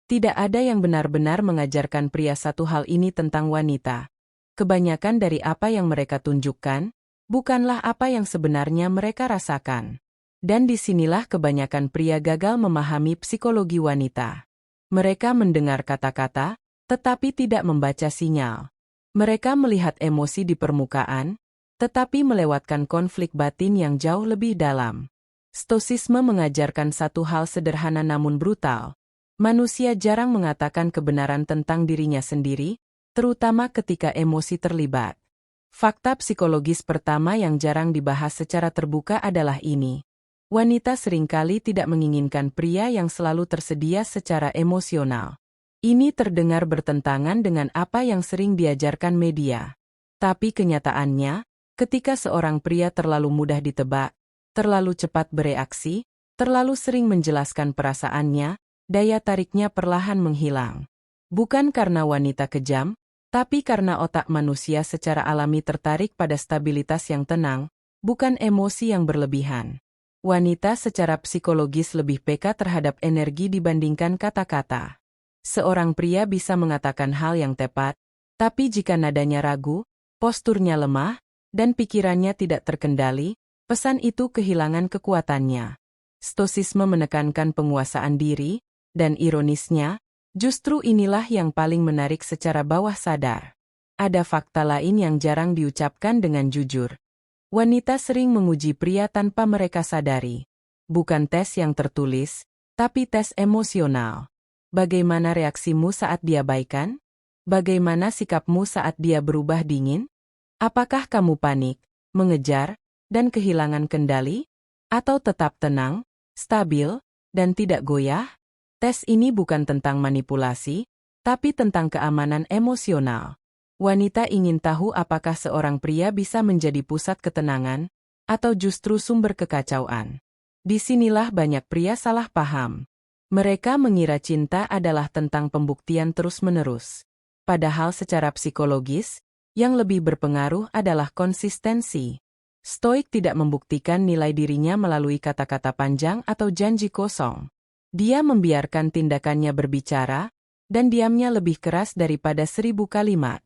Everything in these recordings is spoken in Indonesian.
Tidak ada yang benar-benar mengajarkan pria satu hal ini tentang wanita. Kebanyakan dari apa yang mereka tunjukkan, bukanlah apa yang sebenarnya mereka rasakan. Dan disinilah kebanyakan pria gagal memahami psikologi wanita. Mereka mendengar kata-kata, tetapi tidak membaca sinyal. Mereka melihat emosi di permukaan, tetapi melewatkan konflik batin yang jauh lebih dalam. Stoisisme mengajarkan satu hal sederhana namun brutal. Manusia jarang mengatakan kebenaran tentang dirinya sendiri, terutama ketika emosi terlibat. Fakta psikologis pertama yang jarang dibahas secara terbuka adalah ini. Wanita seringkali tidak menginginkan pria yang selalu tersedia secara emosional. Ini terdengar bertentangan dengan apa yang sering diajarkan media. Tapi kenyataannya, ketika seorang pria terlalu mudah ditebak, terlalu cepat bereaksi, terlalu sering menjelaskan perasaannya, daya tariknya perlahan menghilang. Bukan karena wanita kejam, tapi karena otak manusia secara alami tertarik pada stabilitas yang tenang, bukan emosi yang berlebihan. Wanita secara psikologis lebih peka terhadap energi dibandingkan kata-kata. Seorang pria bisa mengatakan hal yang tepat, tapi jika nadanya ragu, posturnya lemah, dan pikirannya tidak terkendali, pesan itu kehilangan kekuatannya. Stoisisme menekankan penguasaan diri, dan ironisnya, justru inilah yang paling menarik secara bawah sadar. Ada fakta lain yang jarang diucapkan dengan jujur. Wanita sering menguji pria tanpa mereka sadari. Bukan tes yang tertulis, tapi tes emosional. Bagaimana reaksimu saat diabaikan? Bagaimana sikapmu saat dia berubah dingin? Apakah kamu panik, mengejar, dan kehilangan kendali? Atau tetap tenang, stabil, dan tidak goyah? Tes ini bukan tentang manipulasi, tapi tentang keamanan emosional. Wanita ingin tahu apakah seorang pria bisa menjadi pusat ketenangan, atau justru sumber kekacauan. Disinilah banyak pria salah paham. Mereka mengira cinta adalah tentang pembuktian terus-menerus. Padahal secara psikologis, yang lebih berpengaruh adalah konsistensi. Stoik tidak membuktikan nilai dirinya melalui kata-kata panjang atau janji kosong. Dia membiarkan tindakannya berbicara, dan diamnya lebih keras daripada 1000 kalimat.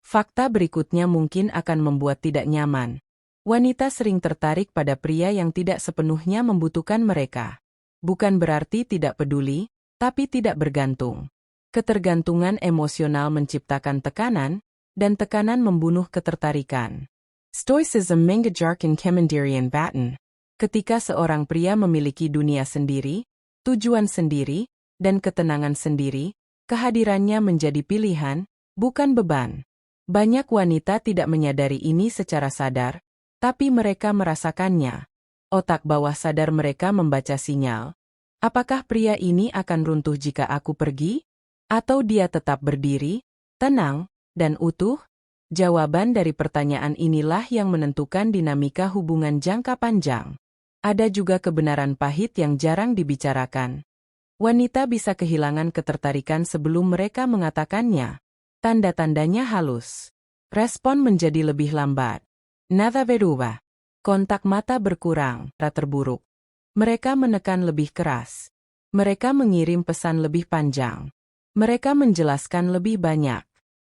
Fakta berikutnya mungkin akan membuat tidak nyaman. Wanita sering tertarik pada pria yang tidak sepenuhnya membutuhkan mereka. Bukan berarti tidak peduli, tapi tidak bergantung. Ketergantungan emosional menciptakan tekanan, dan tekanan membunuh ketertarikan. Stoicism mengajarkan kemandirian batin. Ketika seorang pria memiliki dunia sendiri, tujuan sendiri, dan ketenangan sendiri, kehadirannya menjadi pilihan, bukan beban. Banyak wanita tidak menyadari ini secara sadar, tapi mereka merasakannya. Otak bawah sadar mereka membaca sinyal. Apakah pria ini akan runtuh jika aku pergi? Atau dia tetap berdiri, tenang, dan utuh? Jawaban dari pertanyaan inilah yang menentukan dinamika hubungan jangka panjang. Ada juga kebenaran pahit yang jarang dibicarakan. Wanita bisa kehilangan ketertarikan sebelum mereka mengatakannya. Tanda-tandanya halus. Respon menjadi lebih lambat. Nada berubah. Kontak mata berkurang, terburuk. Mereka menekan lebih keras. Mereka mengirim pesan lebih panjang. Mereka menjelaskan lebih banyak.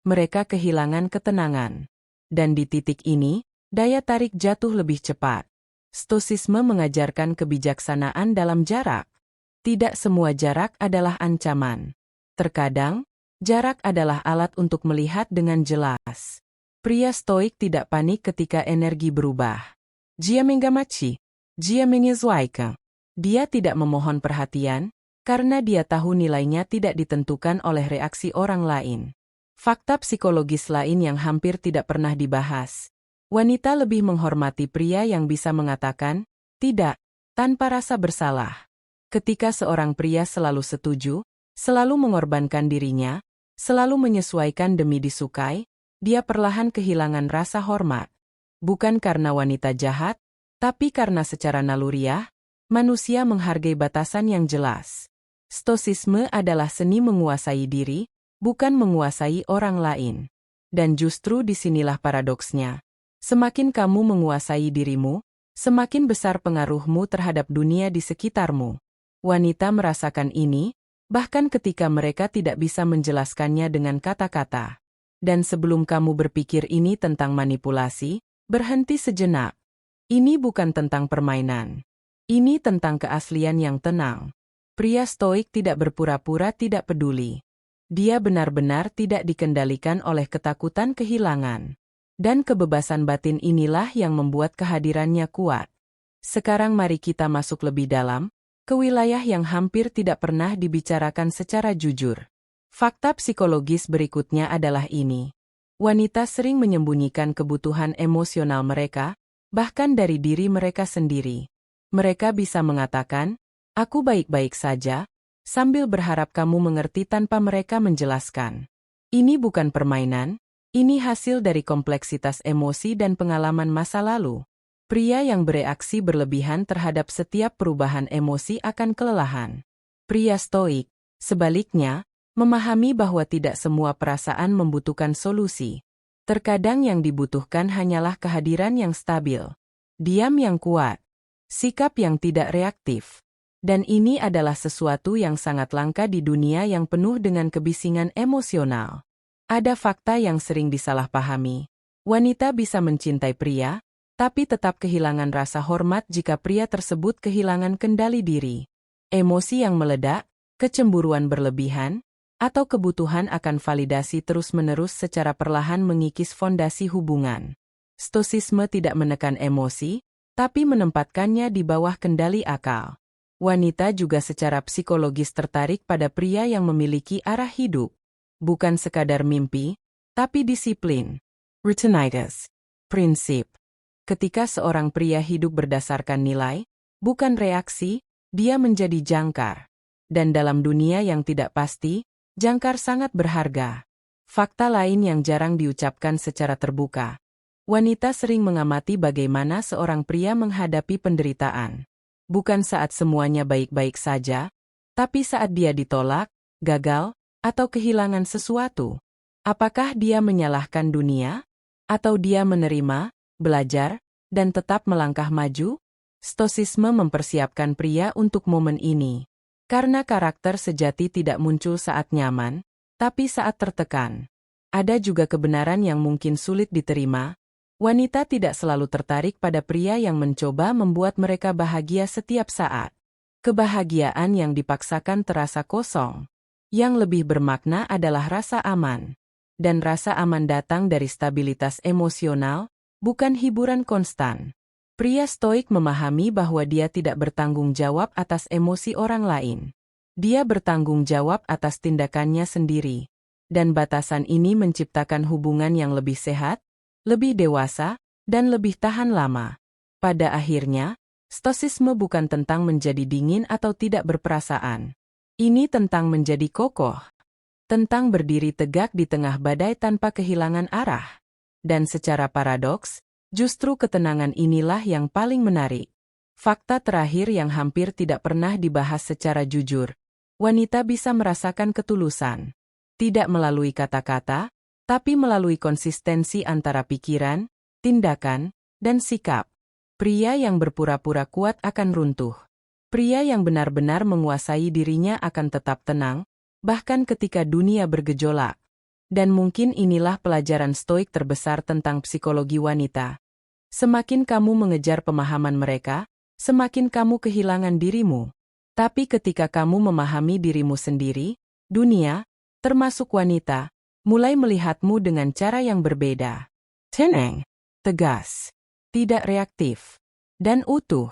Mereka kehilangan ketenangan. Dan di titik ini, daya tarik jatuh lebih cepat. Stoisisme mengajarkan kebijaksanaan dalam jarak. Tidak semua jarak adalah ancaman. Terkadang, jarak adalah alat untuk melihat dengan jelas. Pria stoik tidak panik ketika energi berubah. Dia mengamati. Dia menyesuaikan. Dia tidak memohon perhatian, karena dia tahu nilainya tidak ditentukan oleh reaksi orang lain. Fakta psikologis lain yang hampir tidak pernah dibahas. Wanita lebih menghormati pria yang bisa mengatakan, tidak, tanpa rasa bersalah. Ketika seorang pria selalu setuju, selalu mengorbankan dirinya, selalu menyesuaikan demi disukai, dia perlahan kehilangan rasa hormat. Bukan karena wanita jahat, tapi karena secara naluriah, manusia menghargai batasan yang jelas. Stoisisme adalah seni menguasai diri, bukan menguasai orang lain. Dan justru disinilah paradoksnya. Semakin kamu menguasai dirimu, semakin besar pengaruhmu terhadap dunia di sekitarmu. Wanita merasakan ini, bahkan ketika mereka tidak bisa menjelaskannya dengan kata-kata. Dan sebelum kamu berpikir ini tentang manipulasi, berhenti sejenak. Ini bukan tentang permainan. Ini tentang keaslian yang tenang. Pria stoik tidak berpura-pura tidak peduli. Dia benar-benar tidak dikendalikan oleh ketakutan kehilangan. Dan kebebasan batin inilah yang membuat kehadirannya kuat. Sekarang mari kita masuk lebih dalam, ke wilayah yang hampir tidak pernah dibicarakan secara jujur. Fakta psikologis berikutnya adalah ini. Wanita sering menyembunyikan kebutuhan emosional mereka, bahkan dari diri mereka sendiri. Mereka bisa mengatakan, "Aku baik-baik saja," sambil berharap kamu mengerti tanpa mereka menjelaskan. Ini bukan permainan, ini hasil dari kompleksitas emosi dan pengalaman masa lalu. Pria yang bereaksi berlebihan terhadap setiap perubahan emosi akan kelelahan. Pria stoik, sebaliknya, memahami bahwa tidak semua perasaan membutuhkan solusi. Terkadang yang dibutuhkan hanyalah kehadiran yang stabil, diam yang kuat, sikap yang tidak reaktif. Dan ini adalah sesuatu yang sangat langka di dunia yang penuh dengan kebisingan emosional. Ada fakta yang sering disalahpahami. Wanita bisa mencintai pria, tapi tetap kehilangan rasa hormat jika pria tersebut kehilangan kendali diri. Emosi yang meledak, kecemburuan berlebihan, atau kebutuhan akan validasi terus-menerus secara perlahan mengikis fondasi hubungan. Stoisisme tidak menekan emosi, tapi menempatkannya di bawah kendali akal. Wanita juga secara psikologis tertarik pada pria yang memiliki arah hidup. Bukan sekadar mimpi, tapi disiplin. Rutinitas. Prinsip. Ketika seorang pria hidup berdasarkan nilai, bukan reaksi, dia menjadi jangkar. Dan dalam dunia yang tidak pasti, jangkar sangat berharga. Fakta lain yang jarang diucapkan secara terbuka. Wanita sering mengamati bagaimana seorang pria menghadapi penderitaan. Bukan saat semuanya baik-baik saja, tapi saat dia ditolak, gagal, atau kehilangan sesuatu. Apakah dia menyalahkan dunia? Atau dia menerima, belajar, dan tetap melangkah maju? Stoisisme mempersiapkan pria untuk momen ini. Karena karakter sejati tidak muncul saat nyaman, tapi saat tertekan. Ada juga kebenaran yang mungkin sulit diterima. Wanita tidak selalu tertarik pada pria yang mencoba membuat mereka bahagia setiap saat. Kebahagiaan yang dipaksakan terasa kosong. Yang lebih bermakna adalah rasa aman. Dan rasa aman datang dari stabilitas emosional, bukan hiburan konstan. Pria stoik memahami bahwa dia tidak bertanggung jawab atas emosi orang lain. Dia bertanggung jawab atas tindakannya sendiri. Dan batasan ini menciptakan hubungan yang lebih sehat, lebih dewasa, dan lebih tahan lama. Pada akhirnya, stoisisme bukan tentang menjadi dingin atau tidak berperasaan. Ini tentang menjadi kokoh. Tentang berdiri tegak di tengah badai tanpa kehilangan arah. Dan secara paradoks, justru ketenangan inilah yang paling menarik. Fakta terakhir yang hampir tidak pernah dibahas secara jujur. Wanita bisa merasakan ketulusan. Tidak melalui kata-kata, tapi melalui konsistensi antara pikiran, tindakan, dan sikap. Pria yang berpura-pura kuat akan runtuh. Pria yang benar-benar menguasai dirinya akan tetap tenang, bahkan ketika dunia bergejolak. Dan mungkin inilah pelajaran stoik terbesar tentang psikologi wanita. Semakin kamu mengejar pemahaman mereka, semakin kamu kehilangan dirimu. Tapi ketika kamu memahami dirimu sendiri, dunia, termasuk wanita, mulai melihatmu dengan cara yang berbeda. Tenang, tegas, tidak reaktif, dan utuh.